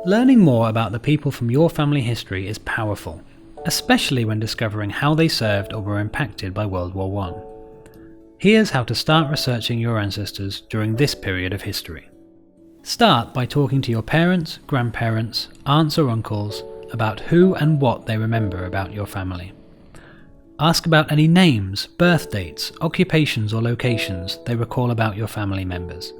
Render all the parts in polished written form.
Learning more about the people from your family history is powerful, especially when discovering how they served or were impacted by World War I. Here's how to start researching your ancestors during this period of history. Start by talking to your parents, grandparents, aunts or uncles about who and what they remember about your family. Ask about any names, birth dates, occupations or locations they recall about your family members.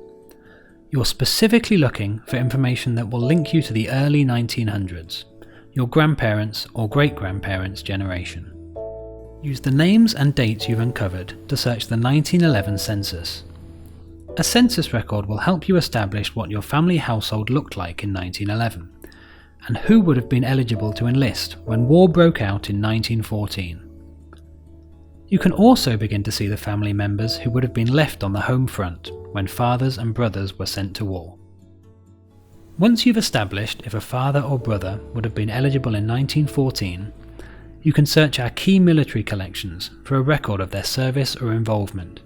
You're specifically looking for information that will link you to the early 1900s, your grandparents' or great-grandparents' generation. Use the names and dates you've uncovered to search the 1911 census. A census record will help you establish what your family household looked like in 1911, and who would have been eligible to enlist when war broke out in 1914. You can also begin to see the family members who would have been left on the home front when fathers and brothers were sent to war. Once you've established if a father or brother would have been eligible in 1914, you can search our key military collections for a record of their service or involvement.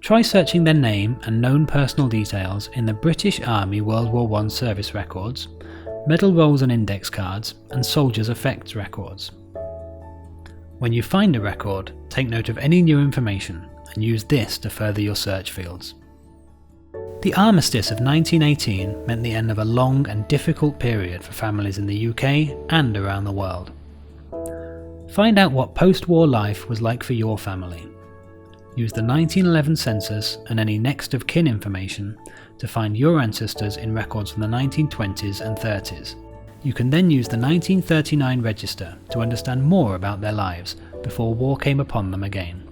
Try searching their name and known personal details in the British Army World War I service records, medal rolls and index cards, and soldiers' effects records. When you find a record, take note of any new information and use this to further your search fields. The Armistice of 1918 meant the end of a long and difficult period for families in the UK and around the world. Find out what post-war life was like for your family. Use the 1911 census and any next of kin information to find your ancestors in records from the 1920s and 30s. You can then use the 1939 register to understand more about their lives before war came upon them again.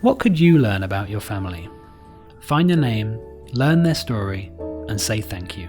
What could you learn about your family? Find their name, learn their story, and say thank you.